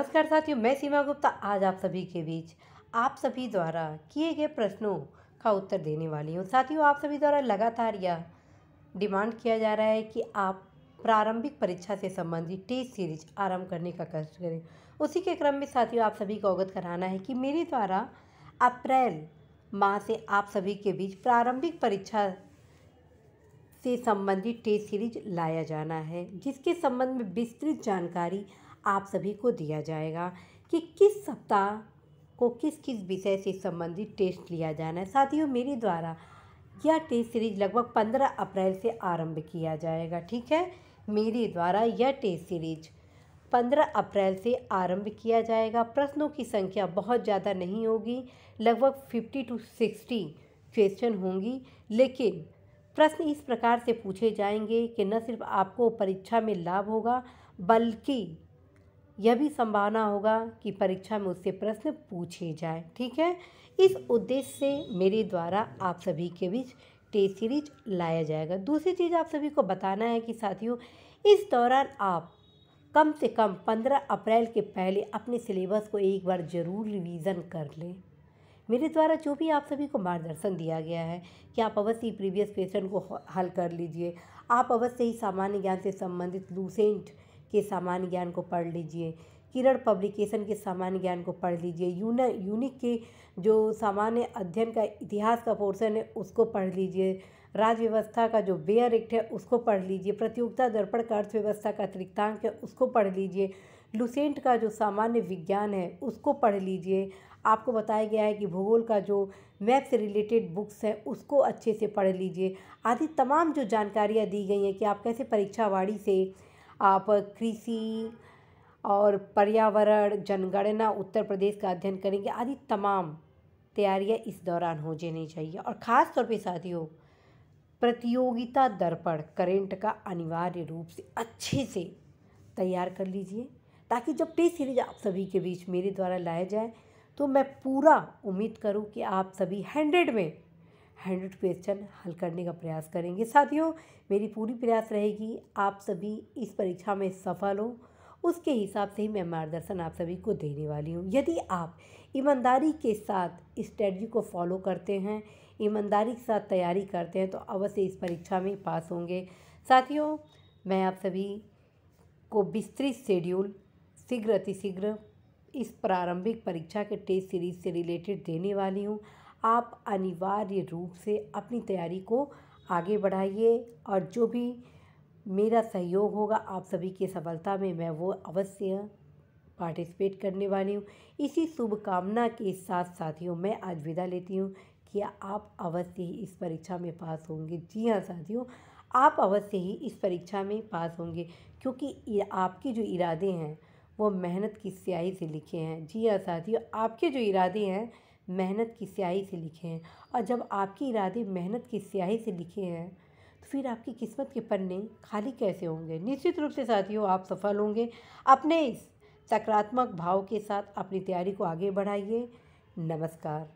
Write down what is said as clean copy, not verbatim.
नमस्कार साथियों, मैं सीमा गुप्ता आज आप सभी के बीच आप सभी द्वारा किए गए प्रश्नों का उत्तर देने वाली हूँ। साथियों, आप सभी द्वारा लगातार यह डिमांड किया जा रहा है कि आप प्रारंभिक परीक्षा से संबंधित टेस्ट सीरीज आरंभ करने का कष्ट करें। उसी के क्रम में साथियों, आप सभी को अवगत कराना है कि मेरे द्वारा अप्रैल माह से आप सभी के बीच प्रारंभिक परीक्षा से संबंधित टेस्ट सीरीज लाया जाना है, जिसके संबंध में विस्तृत जानकारी आप सभी को दिया जाएगा कि किस सप्ताह को किस किस विषय से संबंधित टेस्ट लिया जाना है। साथियों, मेरे द्वारा यह टेस्ट सीरीज लगभग 15 अप्रैल से आरंभ किया जाएगा। ठीक है, मेरे द्वारा यह टेस्ट सीरीज 15 अप्रैल से आरंभ किया जाएगा। प्रश्नों की संख्या बहुत ज़्यादा नहीं होगी, लगभग 50 to 60 क्वेश्चन होंगी, लेकिन प्रश्न इस प्रकार से पूछे जाएंगे कि न सिर्फ आपको परीक्षा में लाभ होगा, बल्कि यह भी संभावना होगा कि परीक्षा में उससे प्रश्न पूछे जाए। ठीक है, इस उद्देश्य से मेरे द्वारा आप सभी के बीच टेस्ट सीरीज लाया जाएगा। दूसरी चीज़ आप सभी को बताना है कि साथियों, इस दौरान आप कम से कम 15 अप्रैल के पहले अपने सिलेबस को एक बार ज़रूर रिवीज़न कर लें। मेरे द्वारा जो भी आप सभी को मार्गदर्शन दिया गया है कि आप अवश्य ही प्रीवियस क्वेश्चन को हल कर लीजिए, आप अवश्य ही सामान्य ज्ञान से संबंधित लूसेंट के सामान्य ज्ञान को पढ़ लीजिए, किरण पब्लिकेशन के सामान्य ज्ञान को पढ़ लीजिए, यूनिक के जो सामान्य अध्ययन का इतिहास का पोर्शन है उसको पढ़ लीजिए, राज्य व्यवस्था का जो बेयर एक्ट है उसको पढ़ लीजिए, प्रतियोगिता दर्पण का अर्थव्यवस्था का अतिरिक्तांक है उसको पढ़ लीजिए, लूसेंट का जो सामान्य विज्ञान है उसको पढ़ लीजिए। आपको बताया गया है कि भूगोल का जो मैप से रिलेटेड बुक्स हैं उसको अच्छे से पढ़ लीजिए। आदि तमाम जो जानकारियाँ दी गई हैं कि आप कैसे परीक्षावाड़ी से आप कृषि और पर्यावरण, जनगणना, उत्तर प्रदेश का अध्ययन करेंगे, आदि तमाम तैयारियां इस दौरान हो जानी चाहिए। और ख़ास तौर पे साथियों, प्रतियोगिता दर्पण करेंट का अनिवार्य रूप से अच्छे से तैयार कर लीजिए, ताकि जब टेस्ट सीरीज आप सभी के बीच मेरे द्वारा लाया जाए तो मैं पूरा उम्मीद करूं कि आप सभी 100 में 100 क्वेश्चन हल करने का प्रयास करेंगे। साथियों, मेरी पूरी प्रयास रहेगी आप सभी इस परीक्षा में सफल हो, उसके हिसाब से ही मैं मार्गदर्शन आप सभी को देने वाली हूँ। यदि आप ईमानदारी के साथ स्ट्रेटजी को फॉलो करते हैं, ईमानदारी के साथ तैयारी करते हैं, तो अवश्य इस परीक्षा में पास होंगे। साथियों, मैं आप सभी को विस्तृत शेड्यूल शीघ्र अतिशीघ्र इस प्रारंभिक परीक्षा के टेस्ट सीरीज से रिलेटेड देने वाली हूँ। आप अनिवार्य रूप से अपनी तैयारी को आगे बढ़ाइए, और जो भी मेरा सहयोग होगा आप सभी की सफलता में, मैं वो अवश्य पार्टिसिपेट करने वाली हूँ। इसी शुभकामना के साथ साथियों, मैं आज विदा लेती हूँ कि आप अवश्य ही इस परीक्षा में पास होंगे। जी हाँ साथियों, आप अवश्य ही इस परीक्षा में पास होंगे, क्योंकि आपके जो इरादे हैं वो मेहनत की स्याही से लिखे हैं। जी हाँ साथियों, आपके जो इरादे हैं मेहनत की स्याही से लिखे हैं, और जब आपके इरादे मेहनत की स्याही से लिखे हैं तो फिर आपकी किस्मत के पन्ने खाली कैसे होंगे। निश्चित रूप से साथियों, आप सफल होंगे। अपने इस सकारात्मक भाव के साथ अपनी तैयारी को आगे बढ़ाइए। नमस्कार।